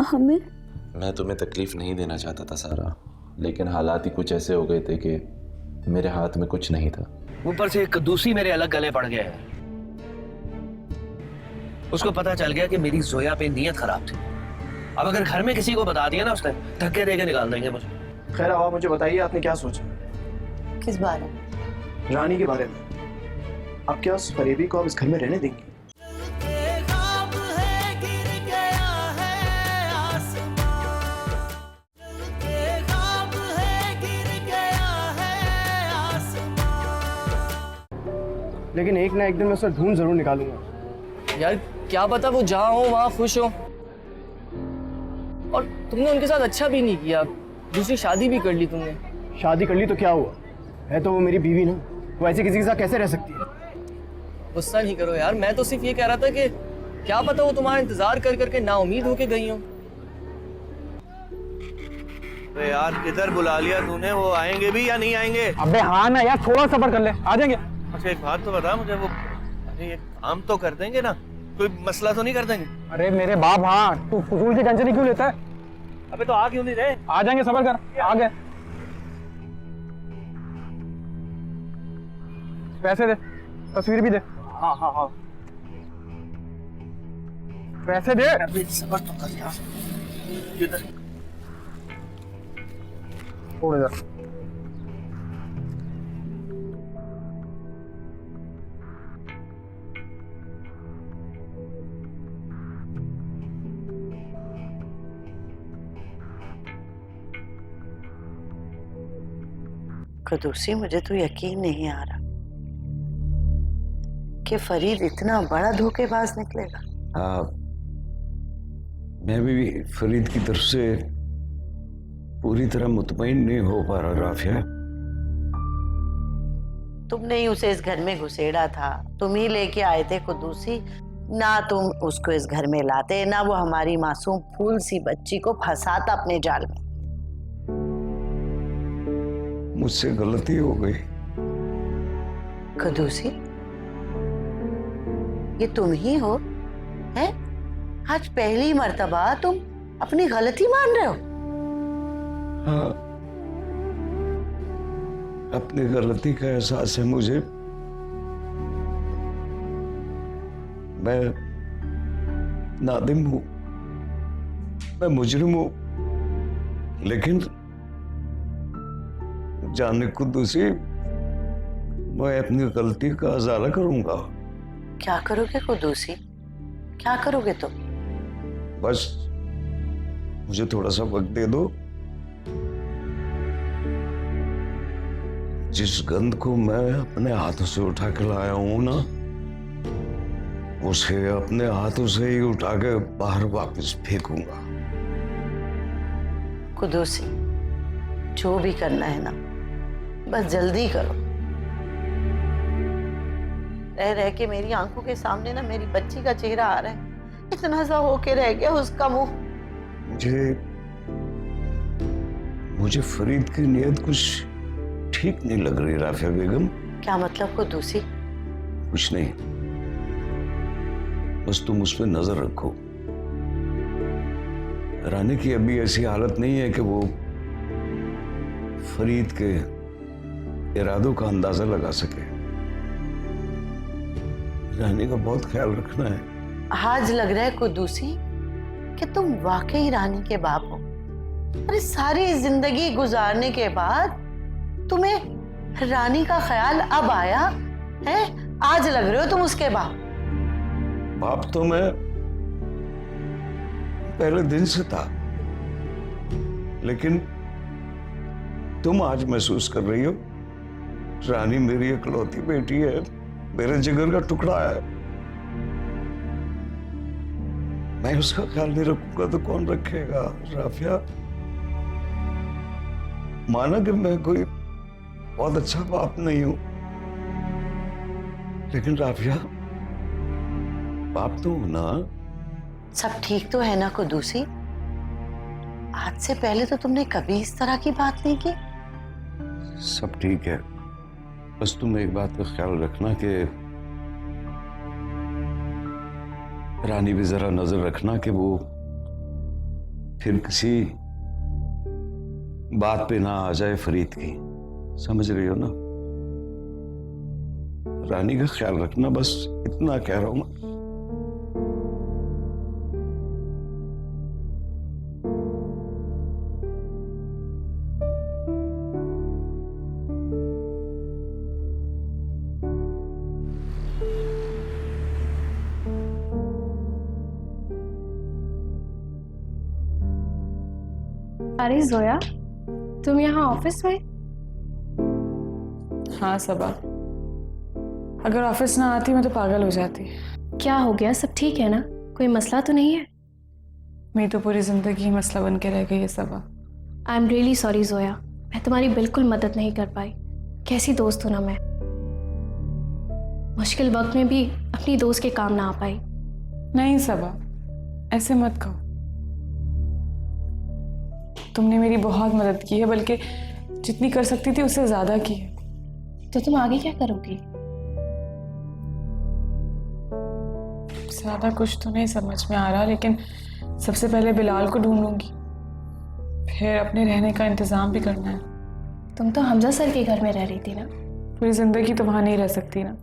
हमें? मैं तुम्हें तकलीफ नहीं देना चाहता था सारा, लेकिन हालात ही कुछ ऐसे हो गए थे कि मेरे हाथ में कुछ नहीं था। ऊपर से कद्दूसी मेरे अलग गले पड़ गया है। उसको पता चल गया कि मेरी जोया पे नीयत खराब थी। अब अगर घर में किसी को बता दिया ना, उसने धक्के देके निकाल देंगे मुझे। खैर आप मुझे बताइए, आपने क्या सोचा? किस बारे में? रानी के बारे में। आप क्या उस फरेबी को आप इस घर में रहने देंगे? लेकिन एक ना एक दिन मैं उसे ढूंढ जरूर निकालूंगा। यार क्या पता वो जहाँ हो वहाँ खुश हो, और तुमने उनके साथ अच्छा भी नहीं किया, दूसरी शादी भी कर ली तुमने। शादी कर ली तो क्या हुआ, है तो वो मेरी बीवी ना। वो ऐसे किसी के साथ कैसे रह सकती है? गुस्सा नहीं करो यार, मैं तो सिर्फ ये कह रहा था कि क्या पता वो तुम्हारा इंतजार कर करके नाउमीद होके गई हो। अरे यार किधर बुला लिया तूने, वो आएंगे भी या नहीं आएंगे? अबे हाँ ना यार, थोड़ा सब्र कर ले, आ जाएंगे। अच्छा एक बात तो बता मुझे, वो अरे ये काम तो कर देंगे ना, कोई मसला तो नहीं कर देंगे? अरे मेरे बाप हाँ, तू फजूल की टेंशन क्यों लेता है? अबे तो आ क्यों नहीं रहे? आ जाएंगे, सब्र कर, आ गए। पैसे दे, तस्वीर भी दे। हाँ हाँ हाँ, पैसे दे। अबे सब्र तो कर यार। इधर छोड़ जा। कदूसी, मुझे तो यकीन नहीं आ रहा कि फरीद इतना बड़ा धोखेबाज निकलेगा। हाँ, मैं भी फरीद की तरफ से पूरी तरह मुतमईन नहीं हो पा रहा राफिया। तुमने ही उसे इस घर में घुसेड़ा था, तुम ही लेके आए थे कदूसी। ना तुम उसको इस घर में लाते, ना वो हमारी मासूम फूल सी बच्ची को फंसाता अपने जाल में। मुझसे गलती हो गई। कदूसी, ये तुम ही हो? हैं? आज पहली मर्तबा तुम अपनी गलती मान रहे हो? हाँ, अपनी गलती का एहसास है मुझे। मैं नादिम हूं, मैं मुजरिम हूं, लेकिन जाने कुद्दूसी, मैं अपनी गलती का इज़ाला करूंगा। क्या करोगे कुद्दूसी, क्या करोगे तुम? बस मुझे थोड़ा सा वक्त दे दो। जिस गंद को मैं अपने हाथों से उठा के लाया हूं ना, उसे अपने हाथों से ही उठा के बाहर वापस फेंकूंगा। कुद्दूसी, जो भी करना है ना, बस जल्दी करो। रह रह के मेरी आंखों के सामने ना मेरी बच्ची का चेहरा आ रहा है, इतना सा होके रह गया उसका मुंह। मुझे फरीद की नीयत कुछ ठीक नहीं लग रही राफिया बेगम। क्या मतलब कुद्दूसी? कुछ नहीं, बस तुम उस पर नजर रखो। रानी की अभी ऐसी हालत नहीं है कि वो फरीद के इरादों का अंदाजा लगा सके। रानी का बहुत ख्याल रखना है। आज लग रहा है कुद्दूसी कि तुम वाकई रानी के बाप हो। अरे सारी जिंदगी गुजारने के बाद तुम्हें रानी का ख्याल अब आया है? आज लग रहे हो तुम उसके बाप। बाप तो मैं पहले दिन से था, लेकिन तुम आज महसूस कर रही हो रानी मेरी इकलौती बेटी है, मेरे जिगर का टुकड़ा है। मैं उसका ख्याल नहीं रखूंगा तो कौन रखेगा राफिया? माना कि मैं कोई बहुत अच्छा बाप नहीं हूं, लेकिन राफिया बाप तो हूं ना। सब ठीक तो है ना कुद्दूसी? आज से पहले तो तुमने कभी इस तरह की बात नहीं की। सब ठीक है, बस तुम एक बात का ख्याल रखना कि रानी भी जरा नजर रखना कि वो फिर किसी बात पे ना आ जाए फरीद की, समझ रही हो ना? रानी का ख्याल रखना, बस इतना कह रहा हूं मैं। अरे जोया, तुम यहाँ ऑफिस में? हाँ सबा, अगर ऑफिस ना आती मैं तो पागल हो जाती। क्या हो गया? सब ठीक है ना? कोई मसला तो नहीं है? मेरी तो पूरी जिंदगी ही मसला बन के रह गई है Saba. I am really sorry Zoya, मैं तुम्हारी बिल्कुल मदद नहीं कर पाई। कैसी दोस्त हूँ ना मैं, मुश्किल वक्त में भी अपनी दोस्त के काम ना आ पाई। नहीं सबा, ऐसे मत कहो। तुमने मेरी बहुत मदद की है, बल्कि जितनी कर सकती थी उससे ज्यादा की है। तो तुम आगे क्या करोगी? ज्यादा कुछ तो नहीं समझ में आ रहा, लेकिन सबसे पहले बिलाल को ढूंढूंगी, फिर अपने रहने का इंतजाम भी करना है। तुम तो हमजा सर के घर में रह रही थी ना? पूरी जिंदगी तो वहां नहीं रह सकती ना।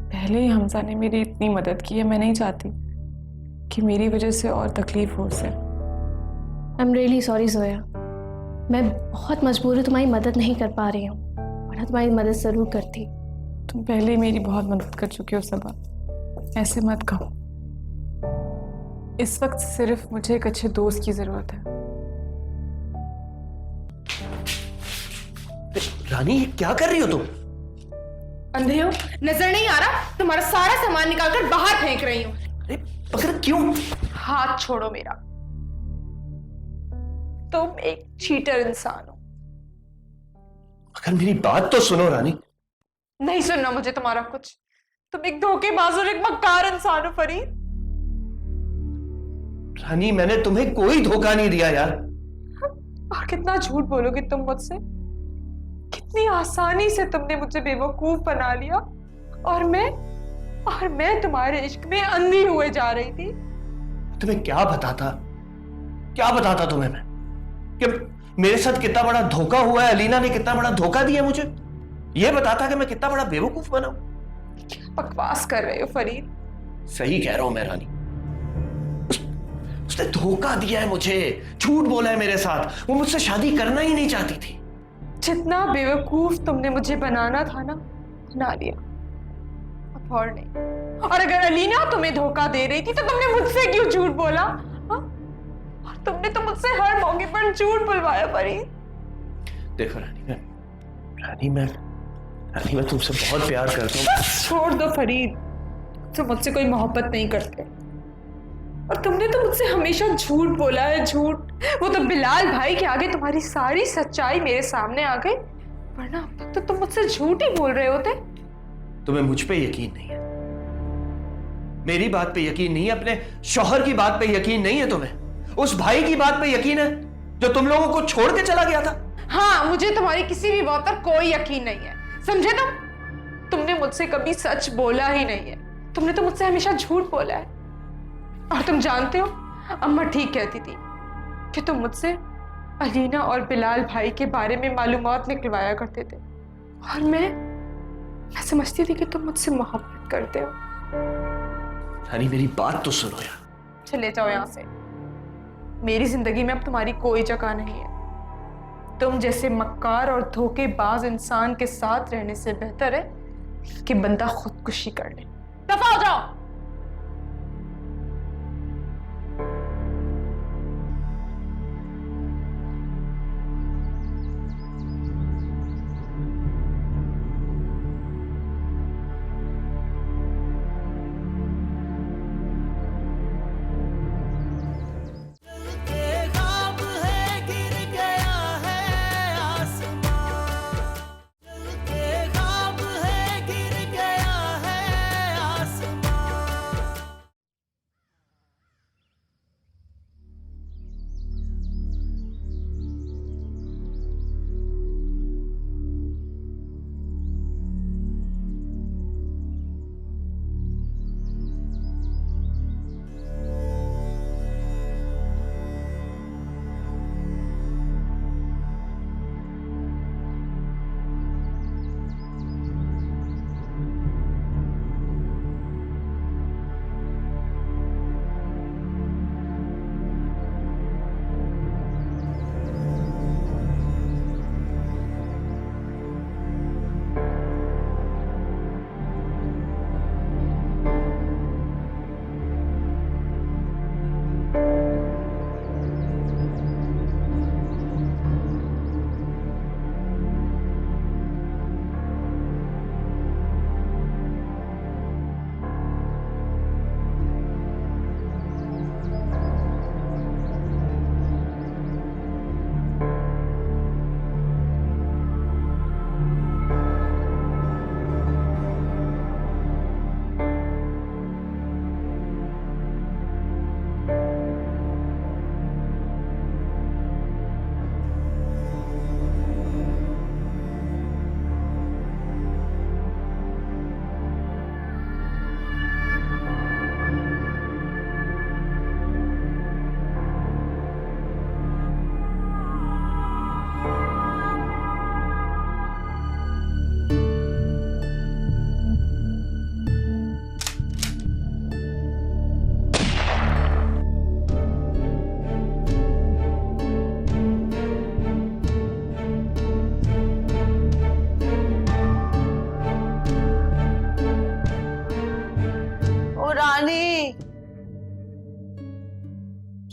पहले ही हमजा ने मेरी इतनी मदद की है, मैं नहीं चाहती कि मेरी वजह से और तकलीफ हो उसे। आई एम रियली सॉरी जोया, मैं बहुत मजबूर हूँ, तुम्हारी मदद नहीं कर पा रही हूँ, वरना तुम्हारी मदद जरूर करती। तुम पहले ही मेरी बहुत मदद कर चुके हो सबा, ऐसे मत कहो। इस वक्त सिर्फ मुझे एक अच्छे दोस्त की जरूरत है। रानी, क्या कर रही हो तुम? अंधे हो? नजर नहीं आ रहा? तुम्हारा सारा सामान निकालकर बाहर फेंक रही हूँ। अरे मगर क्यों? हाथ छोड़ो मेरा। तुम एक चीटर इंसान हो। मगर मेरी बात तो सुनो रानी। नहीं सुनना मुझे तुम्हारा कुछ। तुम एक धोखेबाज और एक मक्कार इंसान हो फरीद। रानी, मैंने तुम्हें कोई धोखा नहीं दिया यार। और कितना झूठ बोलोगे तुम मुझसे? कितनी आसानी से तुमने मुझे बेवकूफ बना लिया, और मैं तुम्हारे इश्क में अंधी हुए जा रही थी। तुम्हें क्या बताता तुम्हें मैं कि मेरे साथ कितना बड़ा धोखा हुआ है, अलीना ने कितना बड़ा धोखा दिया मुझे। यह बताता कि मैं कितना बड़ा बेवकूफ बना हूं। बकवास कर रहे हो फरीद। सही कह रहा हूं मैं रानी। उसने धोखा दिया है मुझे, झूठ बोला है मेरे साथ। वो मुझसे शादी करना ही नहीं चाहती थी। जितना बेवकूफ तुमने मुझे बनाना था ना, बना लिया। अब और नहीं। और अगर अलीना तुम्हें धोखा दे रही थी तो तुमने मुझसे क्यों झूठ बोला? हा? और तुमने तो मुझसे हर मौके पर झूठ बुलवाया फरीद। देखो रानी, मैं तुमसे बहुत प्यार करता हूँ। छोड़ दो फरीद, तुम मुझसे कोई मोहब्बत नहीं करते। और तुमने तो मुझसे हमेशा झूठ बोला है, झूठ। वो तो बिलाल भाई के आगे तुम्हारी सारी सच्चाई मेरे सामने आ गई, वरना अब तक तो तुम मुझसे झूठ ही बोल रहे होते। तुम्हें मुझ पे यकीन नहीं है, मेरी बात पे यकीन नहीं है, अपने शौहर की बात पे यकीन नहीं है तुम्हें, उस भाई की बात पे यकीन है जो तुम लोगों को छोड़ के चला गया था। हाँ, मुझे तुम्हारी किसी भी बात पर कोई यकीन नहीं है, समझे तुमने मुझसे कभी सच बोला ही नहीं है। तुमने तो मुझसे हमेशा झूठ बोला है। और तुम जानते हो, अम्मा ठीक कहती थी कि तुम मुझसे अलीना और बिलाल भाई के बारे में मालूमात निकलवाया करते थे, और मैं समझती थी कि तुम मुझसे मोहब्बत करते हो। रानी, मेरी बात तो सुनो यार। चले जाओ यहाँ से, मेरी जिंदगी में अब तुम्हारी कोई जगह नहीं है। तुम जैसे मक्कार और धोखेबाज इंसान के साथ रहने से बेहतर है कि बंदा खुदकुशी कर ले। दफा हो जाओ।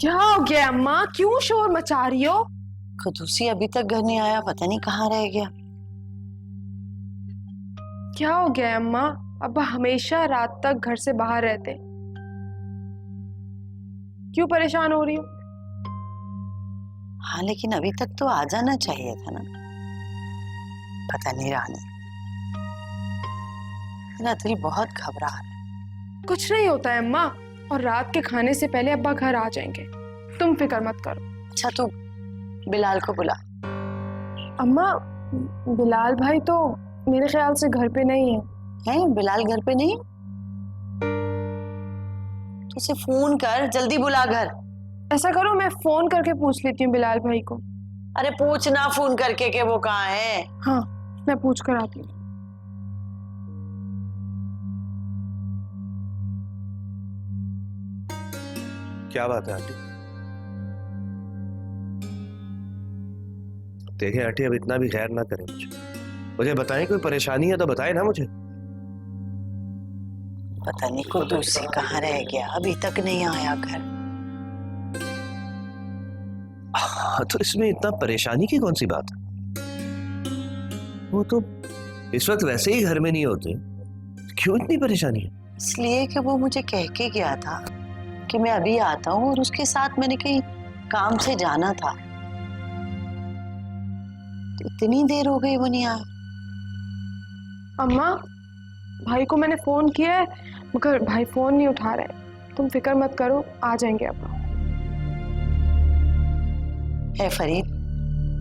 क्या हो गया अम्मा, क्यों शोर मचा रही हो? कुदूसी अभी तक घर नहीं आया, पता नहीं कहाँ रह गया। क्या हो गया अम्मा? अब्बा हमेशा रात तक घर से बाहर रहते, क्यों परेशान हो रही हो? हाँ लेकिन अभी तक तो आ जाना चाहिए था ना। पता नहीं रानी, मेरा दिल बहुत घबरा रहा है। कुछ नहीं होता है अम्मा, और रात के खाने से पहले अब्बा घर आ जाएंगे, तुम फिक्र मत करो। अच्छा तू बिलाल को बुला। अम्मा बिलाल भाई तो मेरे ख्याल से घर पे नहीं है। हैं बिलाल घर पे नहीं? तो उसे फोन कर, जल्दी बुला घर। ऐसा करो मैं फोन करके पूछ लेती हूँ बिलाल भाई को। अरे पूछना फोन करके कि वो कहाँ है। हाँ मैं पूछ कर आती हूँ। क्या बात है आंटी? देखिए आंटी, अब इतना भी खैर ना करें, मुझे बताएं, कोई परेशानी है तो बताएं ना मुझे। पता नहीं कुदूसी कहाँ रह गया, अभी तक नहीं आया घर। हाँ, तो इसमें इतना परेशानी की कौन सी बात है? वो तो इस वक्त वैसे ही घर में नहीं होते, क्यों इतनी परेशानी है? इसलिए कि वो मुझे कह के गया था कि मैं अभी आता हूँ, और उसके साथ मैंने कहीं काम से जाना था। तो इतनी देर हो गई वो नहीं आया। अम्मा भाई को मैंने फोन किया है, मगर भाई फोन नहीं उठा रहे। तुम फिक्र मत करो, आ जाएंगे अब्बा। है फरीद,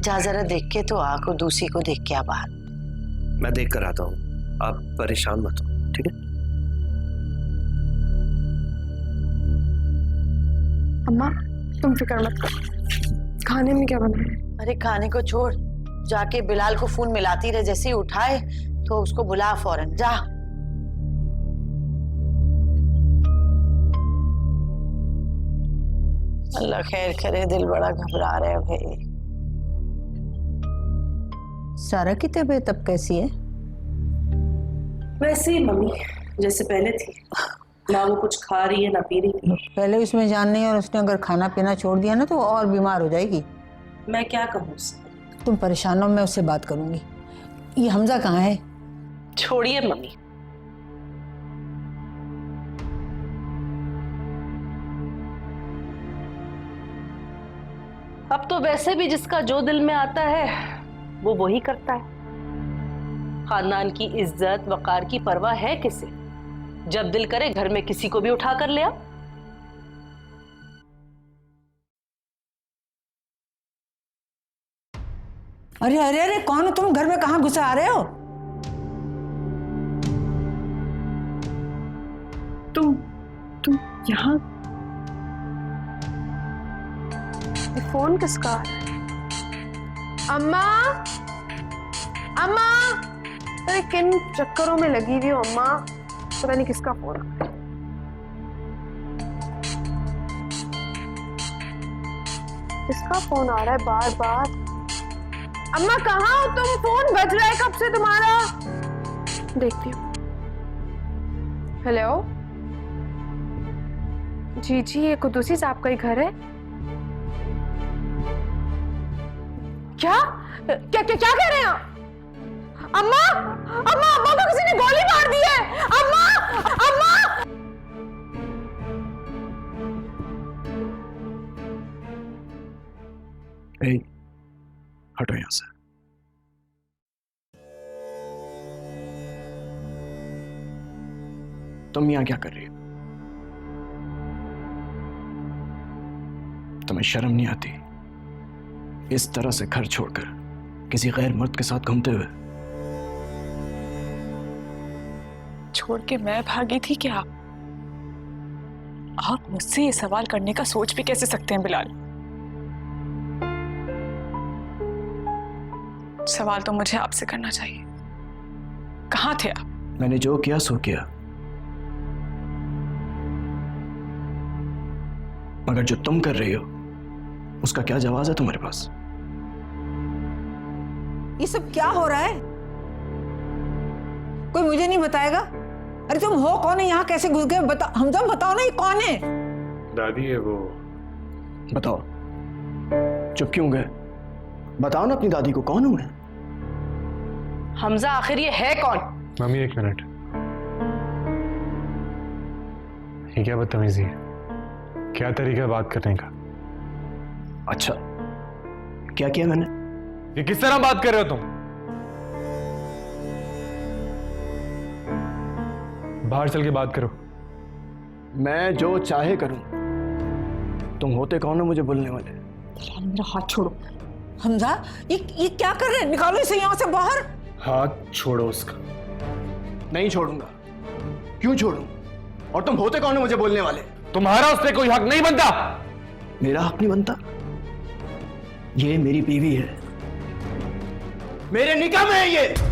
जा जरा देख के तो आ, कुदूसी को देख के आ बाहर। मैं देख कर आता हूँ, आप परेशान मत हो, ठीक है? अम्मा तुम फिक्र मत करो। खाने में क्या बना है? अरे खाने को छोड़, जाके बिलाल को फोन मिलाती रहे, जैसे ही उठाए तो उसको बुला फौरन, जा। अल्लाह खैर करे, दिल बड़ा घबरा रहा है भाई। सारा की तबीयत अब कैसी है? वैसे ही मम्मी, जैसे पहले थी। ना वो कुछ खा रही है ना पी रही है। पहले उसमें जान नहीं, और उसने अगर खाना पीना छोड़ दिया ना तो वो और बीमार हो जाएगी। मैं क्या कहूँ उससे? तुम परेशान हो, मैं उससे बात करूंगी। ये हमजा कहाँ है? छोड़िए मम्मी, अब तो वैसे भी जिसका जो दिल में आता है वो वही करता है। खानदान की इज्जत वकार की परवाह है किसे? जब दिल करे घर में किसी को भी उठा कर ले आ। अरे अरे अरे, कौन हो तुम? घर में कहाँ घुसे आ रहे हो? तुम यहाँ? फोन किसका है? अम्मा अम्मा, अरे किन चक्करों में लगी हुई हो अम्मा, पता नहीं किसका फोन आ रहा है। किसका फोन आ रहा है बार बार? अम्मा कहाँ हो तुम? फोन बज रहा है कब से तुम्हारा। देखती हूँ। हेलो जी जी, ये कुदूसी साहब का ही घर है क्या? क्या क्या क्या कह रहे हैं आप? अम्मा अम्मा, अम्मा को किसी ने गोली मार दी है। अम्मा अम्मा, हटो यहां से। तुम यहां क्या कर रही हो? तुम्हें शर्म नहीं आती इस तरह से घर छोड़कर किसी गैर मर्द के साथ घूमते हुए? छोड़ के मैं भागी थी क्या? आप मुझसे ये सवाल करने का सोच भी कैसे सकते हैं बिलाल? सवाल तो मुझे आपसे करना चाहिए। कहाँ थे आप? मैंने जो किया सो किया, मगर जो तुम कर रही हो उसका क्या जवाब है तुम्हारे पास? ये सब क्या हो रहा है? कोई मुझे नहीं बताएगा? अरे तुम हो कौन है? यहाँ कैसे घुस गए? हमजा बताओ ना, ये कौन है? दादी है वो बताओ, चुप क्यों गए? बताओ ना अपनी दादी को, कौन हूं मैं? हमजा आखिर ये है कौन? मम्मी एक मिनट, ये क्या बदतमीजी है? क्या तरीका है बात करने का? अच्छा, क्या किया मैंने? ये किस तरह बात कर रहे हो तुम? बाहर चल के बात करो। मैं जो चाहे करूं। तुम होते कौन हो मुझे बोलने वाले? मेरा हाथ छोड़ो हमजा, ये क्या कर रहे हैं? निकालो इसे यहाँ से बाहर। हाथ छोड़ो उसका। नहीं छोड़ूंगा। क्यों छोड़ूं? और तुम होते कौन हो मुझे बोलने वाले? तुम्हारा उस पर कोई हक नहीं बनता। मेरा हक नहीं बनता? ये मेरी बीवी है, मेरे निकाह में है ये।